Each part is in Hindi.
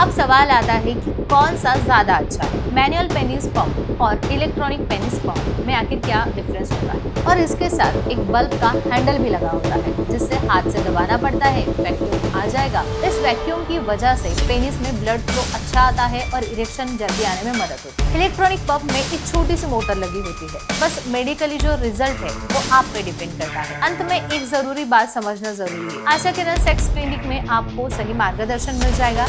अब सवाल आता है कि कौन सा ज्यादा अच्छा है, मैनुअल पेनिस पंप और इलेक्ट्रॉनिक पेनिस पंप में आखिर क्या डिफरेंस होता है। और इसके साथ एक बल्ब का हैंडल भी लगा होता है जिससे हाथ से दबाना पड़ता है, वैक्यूम आ जाएगा। इस वैक्यूम की वजह से पेनिस में ब्लड फ्लो अच्छा आता है और इरेक्शन जल्दी आने में मदद होती है। इलेक्ट्रॉनिक पंप में एक छोटी सी मोटर लगी होती है, बस मेडिकली जो रिजल्ट है वो आप पे डिपेंड करता है। अंत में एक जरूरी बात समझना जरूरी है, आशा किरण सेक्स क्लिनिक में आपको सही मार्गदर्शन मिल जाएगा।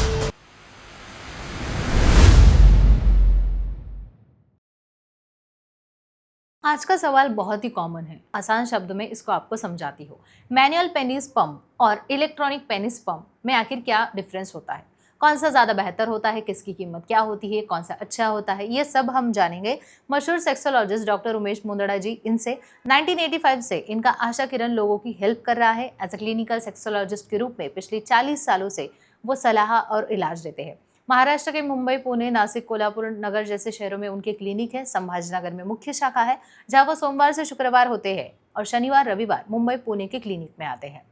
आज का सवाल बहुत ही कॉमन है, आसान शब्द में इसको आपको समझाती हूँ। मैनुअल पेनिस पंप और इलेक्ट्रॉनिक पेनिस पंप में आखिर क्या डिफरेंस होता है, कौन सा ज़्यादा बेहतर होता है, किसकी कीमत क्या होती है, कौन सा अच्छा होता है, ये सब हम जानेंगे मशहूर सेक्सोलॉजिस्ट डॉक्टर उमेश मुंदड़ा जी इनसे। 1985 से इनका आशा किरण लोगों की हेल्प कर रहा है। एज अ क्लिनिकल सेक्सोलॉजिस्ट के रूप में पिछले 40 सालों से वो सलाह और इलाज देते हैं। महाराष्ट्र के मुंबई, पुणे, नासिक, कोल्हापुर नगर जैसे शहरों में उनके क्लिनिक है। संभाजीनगर में मुख्य शाखा है जहां वो सोमवार से शुक्रवार होते हैं और शनिवार रविवार मुंबई पुणे के क्लिनिक में आते हैं।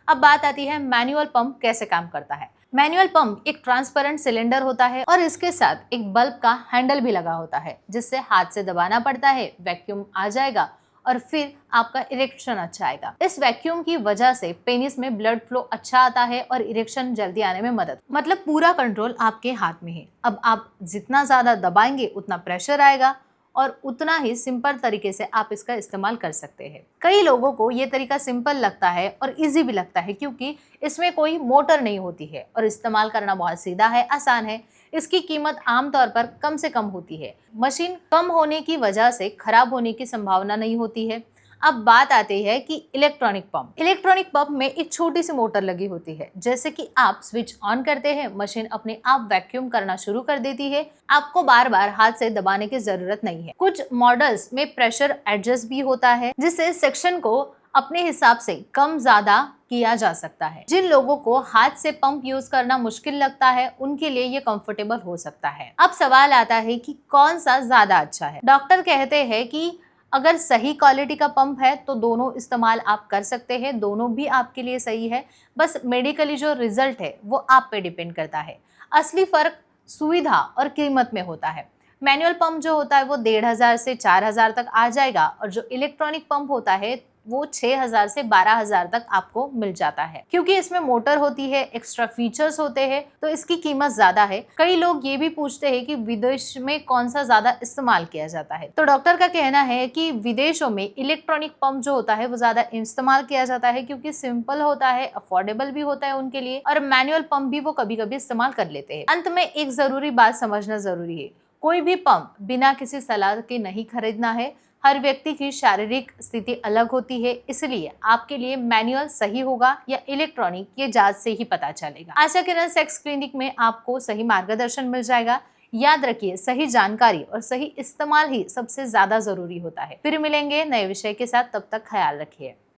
अब बात आती है मैनुअल पंप कैसे काम करता है। मैनुअल पंप एक ट्रांसपेरेंट सिलेंडर होता है और इसके साथ एक बल्ब का हैंडल भी लगा होता है जिससे हाथ से दबाना पड़ता है, वैक्यूम आ जाएगा और फिर आपका इरेक्शन अच्छा आएगा। इस वैक्यूम की वजह से पेनिस में ब्लड फ्लो अच्छा आता है और इरेक्शन जल्दी आने में मदद, मतलब पूरा कंट्रोल आपके हाथ में है। अब आप जितना ज्यादा दबाएंगे उतना प्रेशर आएगा और उतना ही सिंपल तरीके से आप इसका इस्तेमाल कर सकते हैं। कई लोगों को ये तरीका सिंपल लगता है और इजी भी लगता है क्योंकि इसमें कोई मोटर नहीं होती है और इस्तेमाल करना बहुत सीधा है, आसान है। इसकी कीमत आमतौर पर कम से कम होती है। मशीन कम होने की वजह से खराब होने की संभावना नहीं होती है। अब बात आती है कि इलेक्ट्रॉनिक पंप। इलेक्ट्रॉनिक पंप में एक छोटी सी मोटर लगी होती है, जैसे कि आप स्विच ऑन करते हैं, मशीन अपने आप वैक्यूम करना शुरू कर देती है। आपको बार बार हाथ से दबाने की जरूरत नहीं है। कुछ मॉडल्स में प्रेशर एडजस्ट भी होता है जिससे सेक्शन को अपने हिसाब से कम ज्यादा किया जा सकता है। जिन लोगों को हाथ से पंप यूज करना मुश्किल लगता है उनके लिए ये कंफर्टेबल हो सकता है। अब सवाल आता है कि कौन सा ज्यादा अच्छा है। डॉक्टर कहते हैं कि अगर सही क्वालिटी का पंप है तो दोनों इस्तेमाल आप कर सकते हैं, दोनों भी आपके लिए सही है। बस मेडिकली जो रिजल्ट है वो आप पे डिपेंड करता है। असली फर्क सुविधा और कीमत में होता है। मैनुअल पंप जो होता है वो 1500 से 4000 तक आ जाएगा और जो इलेक्ट्रॉनिक पंप होता है वो 6000 से 12000 तक आपको मिल जाता है। क्योंकि इसमें मोटर होती है, एक्स्ट्रा फीचर्स होते हैं, तो इसकी कीमत ज्यादा है। कई लोग ये भी पूछते हैं कि विदेश में कौन सा ज्यादा इस्तेमाल किया जाता है, तो डॉक्टर का कहना है कि विदेशों में इलेक्ट्रॉनिक पंप जो होता है वो ज्यादा इस्तेमाल किया जाता है क्योंकि सिंपल होता है, अफोर्डेबल भी होता है उनके लिए, और मैनुअल पंप भी वो कभी कभी इस्तेमाल कर लेते हैं। अंत में एक जरूरी बात समझना जरूरी है, कोई भी पंप बिना किसी सलाह के नहीं खरीदना है। हर व्यक्ति की शारीरिक स्थिति अलग होती है, इसलिए आपके लिए मैनुअल सही होगा या इलेक्ट्रॉनिक ये जांच से ही पता चलेगा। आशा किरण सेक्स क्लिनिक में आपको सही मार्गदर्शन मिल जाएगा। याद रखिए, सही जानकारी और सही इस्तेमाल ही सबसे ज्यादा जरूरी होता है। फिर मिलेंगे नए विषय के साथ, तब तक ख्याल रखिए।